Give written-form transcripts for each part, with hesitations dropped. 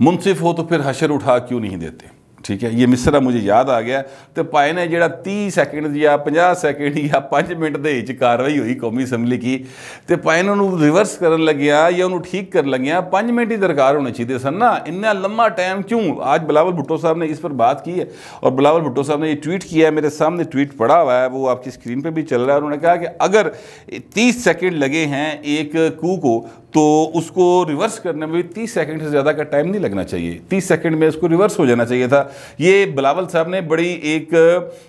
منصف ہو تو پھر حشر اٹھا کیوں نہیں دیتے. ٹھیک ہے, یہ مصرع مجھے یاد آ گیا. تو پائے نے جڑا 30 سیکنڈ یا 50 سیکنڈ یا 5 منٹ دے وچ کاروائی ہوئی قومی اسمبلی کی, تو پائے نے انہوں ریورس کرن لگیا یا انہوں ٹھیک کر لگیا 5 منٹ ہی درکار ہونے چاہیے سن نا, اتنا لمبا ٹائم کیوں. آج بلاول بھٹو صاحب نے اس پر بات کی ہے, اور بلاول بھٹو صاحب نے یہ ٹویٹ کیا ہے, میرے سامنے ٹویٹ پڑا ہوا ہے, وہ آپ کی اسکرین پہ بھی چل رہا ہے. انہوں نے کہا کہ اگر 30 سیکنڈ لگے ہیں ایک کو تو اس کو ریورس کرنے میں بھی 30 سیکنڈ سے زیادہ کا ٹائم نہیں لگنا چاہیے, 30 سیکنڈ میں اس کو ریورس ہو جانا چاہیے تھا. یہ بلاول صاحب نے بڑی ایک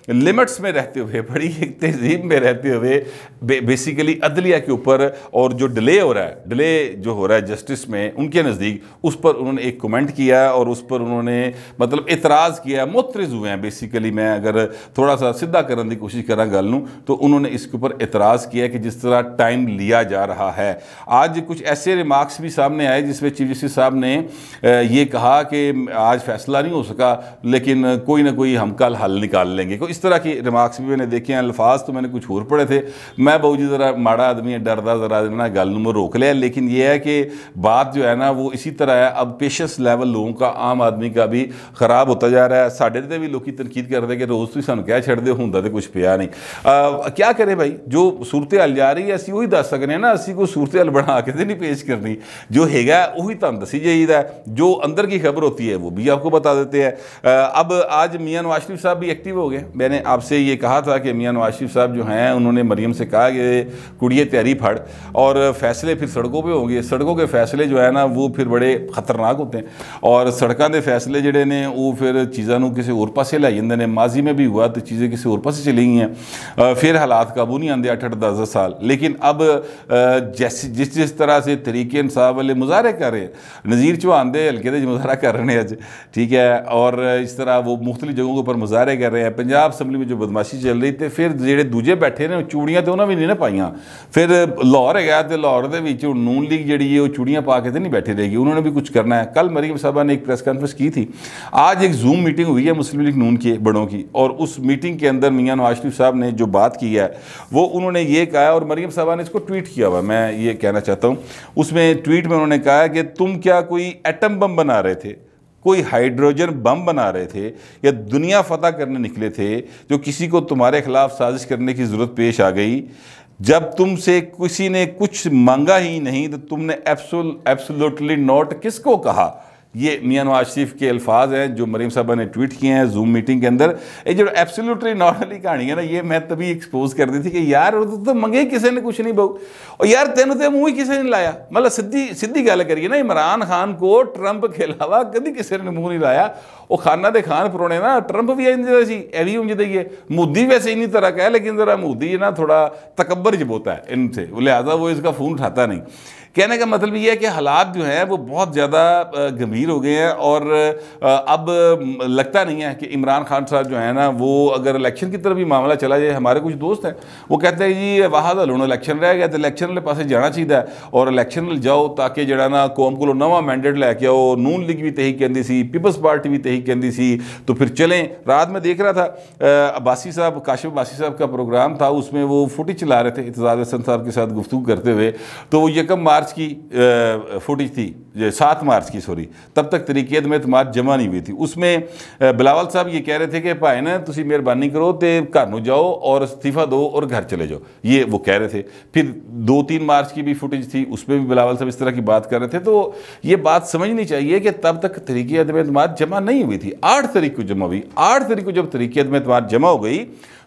لمٹس میں رہتے ہوئے, بڑی ایک تہذیب میں رہتے ہوئے بیسیکلی عدلیہ کے اوپر, اور جو ڈیلے ہو رہا ہے, ڈیلے جو ہو رہا ہے جسٹس میں ان کے نزدیک, اس پر انہوں نے ایک کمنٹ کیا اور اس پر انہوں نے مطلب اعتراض کیا, معترض ہوئے ہیں بیسیکلی. میں اگر تھوڑا سا سدھا کرنے کی کوشش کراں گل نوں, تو انہوں نے اس کے اوپر اعتراض کیا کہ جس طرح ٹائم لیا جا رہا ہے. آج کچھ ایسے ریمارکس بھی سامنے آئے جس میں چیف جسٹس صاحب نے یہ کہا کہ آج فیصلہ نہیں ہو سکا لیکن کوئی نہ کوئی ہم کل حل نکال لیں گے. اس طرح کی ریمارکس بھی میں نے دیکھے ہیں. الفاظ تو میں نے کچھ اور پڑھے تھے, میں بہو جی ذرا ماڑا آدمی ہے, ڈردا ذرا نا گل نوں روک لیا, لیکن یہ ہے کہ بات جو ہے نا وہ اسی طرح ہے. اب پیشنس لیول لوگوں کا, عام آدمی کا بھی خراب ہوتا جا رہا ہے. ساڈے تے بھی لوکی تنقید کرتے ہیں کہ روز تسی سانوں کہہ چھڑ دے, ہوندا تے کچھ پیا نہیں. کیا کرے بھائی, جو صورتحال جا رہی ہے اسی وہی دس سکنے ہیں نا, اسی کوئی صورتحال بنا کے نہیں پیش کرنی. جو ہے گا وہی تم دسی جائیے, جو اندر کی خبر ہوتی ہے وہ بھی آپ کو بتا دیتے ہیں. اب آج میاں نواز شریف صاحب بھی ایکٹیو ہو گئے. میں نے آپ سے یہ کہا تھا کہ میاں نواز شریف صاحب جو ہیں انہوں نے مریم سے کہا کہ کڑیے تیاری پھڑ, اور فیصلے پھر سڑکوں پہ ہوں گے. سڑکوں کے فیصلے جو ہے نا وہ پھر بڑے خطرناک ہوتے ہیں, اور سڑکوں کے فیصلے جڑے نے وہ پھر چیزوں کسی اور پاسے لے جاندے نے. ماضی میں بھی ہوا تو چیزیں کسی اور پاسے چلی گئی ہیں, پھر حالات قابو نہیں آتے 8-8 10 سال. لیکن اب جس طرح سے تحریک انصاف والے مظاہرے کر رہے ہیں, نظیر چوہان دے ہلکے دے مظاہرہ کر رہے ہیں اج, ٹھیک ہے, اور اس طرح وہ مختلف جگہوں کے اوپر مظاہرے کر رہے ہیں. پنجاب اسمبلی میں جو بدماشی چل رہی تھی, پھر جڑے دوجے بیٹھے نے چوڑیاں تو انہوں نے بھی نہیں پائیاں. پھر لاہور ہے گیا تو لاہور دے وچ نون لیگ جڑی ہے وہ چوڑیاں پا کے تو نہیں بیٹھے رہے گی, انہوں نے بھی کچھ کرنا ہے. کل مریم صاحبہ نے ایک پریس کانفرنس کی تھی, آج ایک زوم میٹنگ ہوئی ہے مسلم لیگ نون کے بڑوں کی, اور اس میٹنگ کے اندر میاں نواز شریف صاحب نے جو بات کی ہے وہ انہوں نے یہ کہا, اور مریم صاحبہ نے اس کو ٹویٹ کیا ہوا, میں یہ کہنا چاہتا ہوں. اس میں ٹویٹ میں انہوں نے کہا کہ تم کیا کوئی ایٹم بم بنا رہے تھے, کوئی ہائیڈروجن بم بنا رہے تھے, یا دنیا فتح کرنے نکلے تھے جو کسی کو تمہارے خلاف سازش کرنے کی ضرورت پیش آ گئی؟ جب تم سے کسی نے کچھ مانگا ہی نہیں تو تم نے ایبسولوٹلی نوٹ کس کو کہا؟ یہ میاں نواز شریف کے الفاظ ہیں جو مریم صاحبہ نے ٹویٹ کیے ہیں زوم میٹنگ کے اندر. یہ جو ایبسولوٹلی ناٹ والی کہانی ہے نا, یہ میں تبھی ایکسپوز کر دی تھی کہ یار تو منگے کسی نے کچھ نہیں بہو, اور یار تینوں تے منہ ہی کسی نے لایا. مطلب سیدھی گل کریے نا, عمران خان کو ٹرمپ کے علاوہ کدی کسی نے منہ نہیں لایا. وہ خانہ دے خان پرونے نا, ٹرمپ بھی انجدہ سی, ایوی انجدہ ہی ہے. مودی ویسے انہی طرح کا ہے, لیکن ذرا مودی نا تھوڑا تکبر جب ہوتا ہے ان سے, لہٰذا وہ اس کا فون اٹھاتا نہیں. کہنے کا مطلب یہ ہے کہ حالات جو ہیں وہ بہت زیادہ گمبھیر ہو گئے ہیں, اور اب لگتا نہیں ہے کہ عمران خان صاحب جو ہیں نا وہ اگر الیکشن کی طرف بھی معاملہ چلا جائے. ہمارے کچھ دوست ہیں وہ کہتے ہیں جی واحد ہلون الیکشن رہ گیا تو الیکشن والے پاسے جانا چاہیے, اور الیکشن جاؤ تاکہ جڑا نا قوم کو نواں مینڈیٹ لے کے آؤ. نون لیگ بھی تہی کہندی سی, پیپلز پارٹی بھی تہی کہندی سی, تو پھر چلیں. رات میں دیکھ رہا تھا عباسی صاحب, کاشف عباسی صاحب کا پروگرام تھا, اس میں وہ فوٹیج چلا رہے تھے اعتزاز احسن صاحب کے ساتھ گفتگو کرتے ہوئے. تو وہ 1 مارچ کی فوٹیج تھی, 7 مارچ کی سوری, تب تک تحریک اعتماد جمع نہیں ہوئی تھی. اس میں بلاول صاحب یہ کہہ رہے تھے کہ بھائی نا تسی مہربانی کرو تے گھر نو جاؤ اور استعفیٰ دو اور گھر چلے جاؤ, یہ وہ کہہ رہے تھے. پھر 2-3 مارچ کی بھی فوٹیج تھی, اس میں بھی بلاول صاحب اس طرح کی بات کر رہے تھے. تو یہ بات سمجھنی چاہیے کہ تب تک تحریک اعتماد جمع نہیں ہوئی تھی. 8 تاریخ کو جمع ہوئی. 8 تاریخ کو جب تحریک اعتماد جمع ہو گئی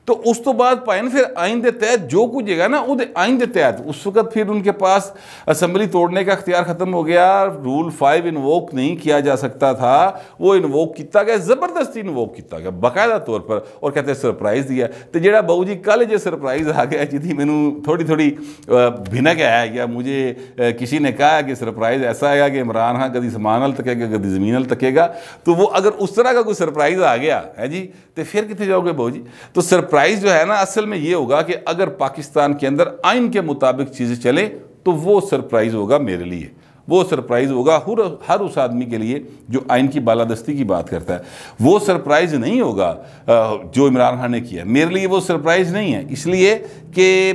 تو اس تو بعد پائن پھر آئین دے تحت جو کچھ جگہ نا وہ آئین دے تحت اس وقت پھر ان کے پاس اسمبلی توڑنے کا اختیار ختم ہو گیا. رول 5 انووک نہیں کیا جا سکتا تھا, وہ انووک کیتا گیا, زبردستی انووک کیتا گیا باقاعدہ طور پر, اور کہتے ہیں سرپرائز دیا. تو جڑا بہو جی کل جو سرپرائز آ گیا جی مینوں تھوڑی بھنک ہے, یا مجھے کسی نے کہا کہ سرپرائز ایسا ہے کہ عمران خان کدی سمان ال تکے گا کدی زمین ال تکے گا. تو وہ اگر اس طرح کا کوئی سرپرائز آ گیا ہے جی تو پھر کتنے جاؤ گے بہو جی؟ تو سرپرائز جو ہے نا اصل میں یہ ہوگا کہ اگر پاکستان کے اندر آئین کے مطابق چیزیں چلیں تو وہ سرپرائز ہوگا میرے لیے, وہ سرپرائز ہوگا ہر اس آدمی کے لیے جو آئین کی بالادستی کی بات کرتا ہے. وہ سرپرائز نہیں ہوگا جو عمران خان نے کیا. میرے لیے وہ سرپرائز نہیں ہے، اس لیے کہ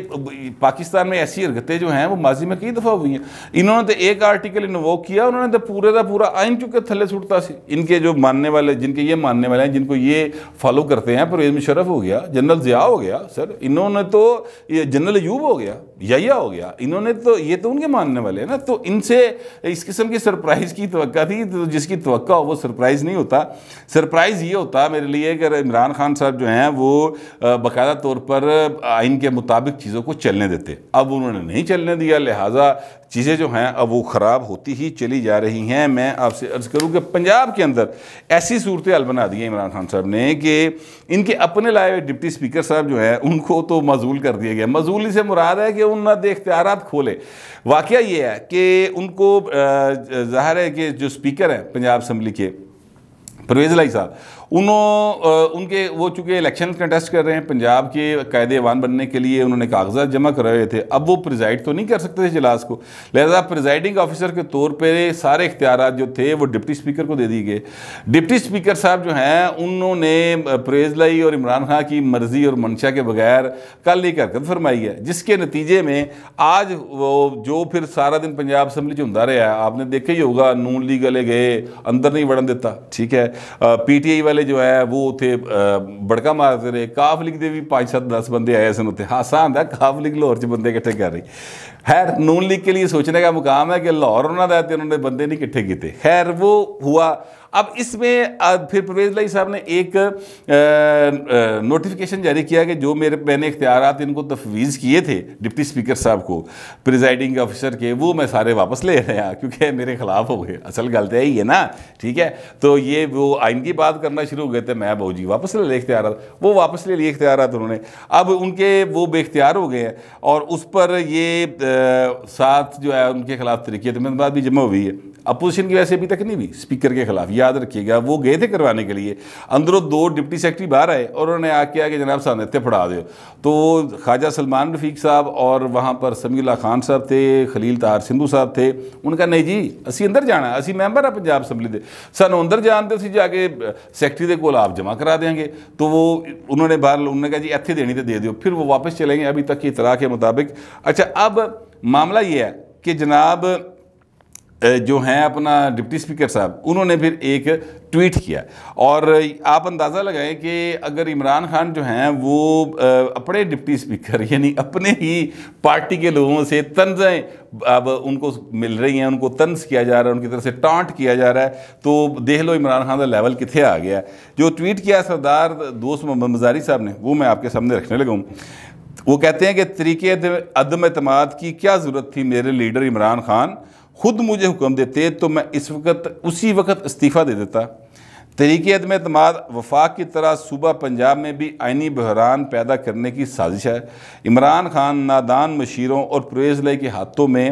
پاکستان میں ایسی حرکتیں جو ہیں وہ ماضی میں کئی دفعہ ہوئی ہیں. انہوں نے تو ایک آرٹیکل انووک کیا، انہوں نے تو پورے کا پورا آئین چکے تھلے سٹتا سی. ان کے جو ماننے والے، جن کے یہ ماننے والے ہیں، جن کو یہ فالو کرتے ہیں، پرویز مشرف ہو گیا، جنرل ضیاء ہو گیا سر، انہوں نے تو یہ جنرل ایوب ہو گیا، یحییٰ ہو گیا، انہوں نے تو یہ تو ان کے ماننے والے ہیں نا. تو ان سے اس قسم کی سرپرائز کی توقع تھی، تو جس کی توقع ہو وہ سرپرائز نہیں ہوتا. سرپرائز یہ ہوتا میرے لیے کہ عمران خان صاحب جو ہیں وہ باقاعدہ طور پر آئین کے مطابق چیزوں کو چلنے دیتے. اب انہوں نے نہیں چلنے دیا، لہٰذا چیزیں جو ہیں اب وہ خراب ہوتی ہی چلی جا رہی ہیں. میں آپ سے عرض کروں کہ پنجاب کے اندر ایسی صورتحال بنا دی ہے عمران خان صاحب نے کہ ان کے اپنے لائے ہوئے ڈپٹی اسپیکر صاحب جو ہیں ان کو تو معزول کر دیا گیا. معزولی سے مراد ہے کہ انہوں نے اختیارات کھولے. واقعہ یہ ہے کہ ان کو ظاہر ہے کہ جو اسپیکر ہیں پنجاب اسمبلی کے پرویز الہی صاحب، ان کے وہ چونکہ الیکشن کنٹیسٹ کر رہے ہیں پنجاب کے قائد ایوان بننے کے لیے، انہوں نے کاغذات جمع کرائے ہوئے تھے. اب وہ پریزائڈ تو نہیں کر سکتے تھے اجلاس کو، لہذا پریزائڈنگ آفیسر کے طور پہ سارے اختیارات جو تھے وہ ڈپٹی اسپیکر کو دے دیے گئے. ڈپٹی اسپیکر صاحب جو ہیں انہوں نے پرویز الہی اور عمران خان کی مرضی اور منشا کے بغیر کل ایک حرکت فرمائی ہے، جس کے نتیجے میں آج وہ جو پھر سارا دن پنجاب اسمبلی چوندا رہا ہے، آپ نے دیکھا ہی ہوگا، نون لیگ والے گئے، اندر نہیں وڑن دیتا، ٹھیک ہے، پی ٹی آئی والے جو ہے وہ تھے بڑکا مارتے رہے، کاف لیگ دے بھی 5-7-10 بندے آئے سن ہوتے. آسان ہے کاف لیگ لاہور چ بندے کٹھے کر رہی. خیر نون لیگ کے لیے سوچنے کا مقام ہے کہ لاہور انہوں نے انہوں نے بندے نہیں کٹھے کیتے. خیر وہ ہوا. اب اس میں پھر پرویز الہی صاحب نے ایک نوٹیفیکیشن جاری کیا کہ جو میں نے اختیارات ان کو تفویض کیے تھے ڈپٹی اسپیکر صاحب کو پریزائڈنگ آفیسر کے، وہ میں سارے واپس لے رہا کیونکہ میرے خلاف ہو گئے. اصل غلط ہے یہ نا، ٹھیک ہے. تو یہ وہ آئین کی بات کرنا شروع ہو گئے تھے، میں بہو جی واپس لے اختیارات، وہ واپس لے لیے اختیارات انہوں نے. اب ان کے وہ بے اختیار ہو گئے ہیں اور اس پر یہ ساتھ جو ہے ان کے خلاف تحریک بات بھی جمع ہوئی ہے. اپوزیشن کی ویسے ابھی تک نہیں ہوئی اسپیکر کے خلاف، یاد رکھیے گا. وہ گئے تھے کروانے کے لیے، اندروں 2 ڈپٹی سیکرٹری باہر آئے اور انہوں نے آ کے کہ جناب صاحب نے پڑھا دیو. تو خواجہ سلمان رفیق صاحب اور وہاں پر سمیع اللہ خان صاحب تھے، خلیل طاہر سندھو صاحب تھے. ان کا نہیں جی اسی اندر جانا ہے، اسی ممبر ہے پنجاب اسمبلی دے، سانوں اندر جان دے، اسی جا کے سیکرٹری دے کول آپ جمع کرا دیں گے. تو وہ انہوں نے باہر انہوں نے کہا جی ایتھے دینی تو دے دیو. پھر وہ واپس چلیں گے ابھی تک کی اطلاع کے مطابق. اچھا اب معاملہ یہ ہے کہ جناب جو ہیں اپنا ڈپٹی اسپیکر صاحب انہوں نے پھر ایک ٹویٹ کیا اور آپ اندازہ لگائیں کہ اگر عمران خان جو ہیں وہ اپنے ڈپٹی اسپیکر یعنی اپنے ہی پارٹی کے لوگوں سے طنزیں اب ان کو مل رہی ہیں، ان کو طنز کیا جا رہا ہے، ان کی طرف سے ٹانٹ کیا جا رہا ہے، تو دیکھ لو عمران خان کا لیول کتنے آ گیا ہے. جو ٹویٹ کیا سردار دوست محمد مزاری صاحب نے وہ میں آپ کے سامنے رکھنے لگا ہوں. وہ کہتے ہیں کہ طریقے عدم اعتماد کی کیا ضرورت تھی میرے لیڈر عمران خان، خود مجھے حکم دیتے تو میں اسی وقت استعفیٰ دے دیتا. تحریک عدم اعتماد وفاق کی طرح صوبہ پنجاب میں بھی آئینی بحران پیدا کرنے کی سازش ہے. عمران خان نادان مشیروں اور پرویز الہی کے ہاتھوں میں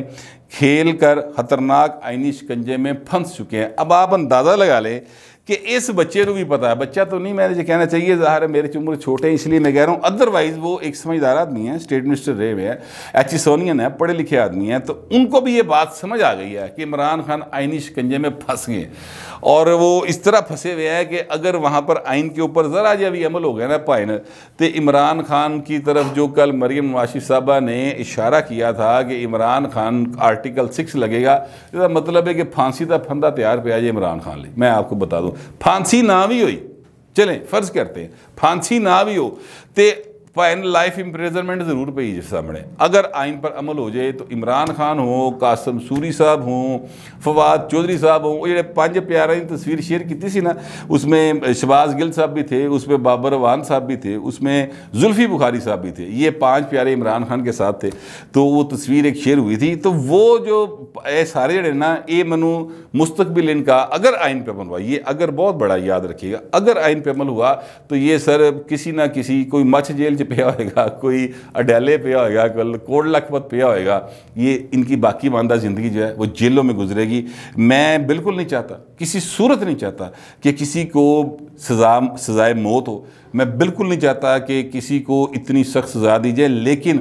کھیل کر خطرناک آئینی شکنجے میں پھنس چکے ہیں. اب آپ اندازہ لگا لیں کہ اس بچے کو بھی پتا ہے، بچہ تو نہیں میں نے کہنا چاہیے، ظاہر ہے میرے عمر چھوٹے ہیں اس لیے میں کہہ رہا ہوں، ادروائز وہ ایک سمجھدار آدمی ہیں، اسٹیٹ منسٹر رہے ہوئے ہیں، ایچ سونین ہے، پڑھے لکھے آدمی ہیں، تو ان کو بھی یہ بات سمجھ آ گئی ہے کہ عمران خان آئینی شکنجے میں پھنس گئے اور وہ اس طرح پھنسے ہوئے ہیں کہ اگر وہاں پر آئین کے اوپر ذرا جا بھی عمل ہو گیا نا پائن، تو عمران خان کی طرف جو کل مریم نواز صاحبہ نے اشارہ کیا تھا کہ عمران خان آرٹیکل 6 لگے گا، اس کا مطلب ہے کہ پھانسی کا پھندا تیار پہ آجے عمران خان لے. میں آپ کو بتا دوں پھانسی نہ بھی ہوئی، چلیں فرض کرتے ہیں پھانسی نہ بھی ہو تے فائن لائف امپریزنمنٹ ضرور پہ ہی جس سامنے. اگر آئین پر عمل ہو جائے تو عمران خان ہوں، قاسم سوری صاحب ہوں، فواد چودھری صاحب ہوں، وہ جڑے 5 پیاروں کی تصویر شیئر کی تھی نا، اس میں شہباز گل صاحب بھی تھے، اس میں بابر اعوان صاحب بھی تھے، اس میں زلفی بخاری صاحب بھی تھے، یہ 5 پیارے عمران خان کے ساتھ تھے. تو وہ تصویر ایک شیئر ہوئی تھی. تو وہ جو سارے جڑے نا یہ منو مستقبل ان کا اگر آئین پہ عمل ہوا، یہ اگر بہت بڑا یاد رکھیے گا، اگر آئین پہ عمل ہوا تو یہ سر کسی نہ کسی کوئی مچھ جیل پیا ہوئے گا، کوئی اڈیلے پیا ہوئے گا، کوئی کوٹ لکھپت پیا ہوئے گا. یہ ان کی باقی ماندہ زندگی جو ہے وہ جیلوں میں گزرے گی. میں بالکل نہیں چاہتا، کسی صورت نہیں چاہتا کہ کسی کو سزائے موت ہو. میں بالکل نہیں چاہتا کہ کسی کو اتنی سخت سزا دی جائے، لیکن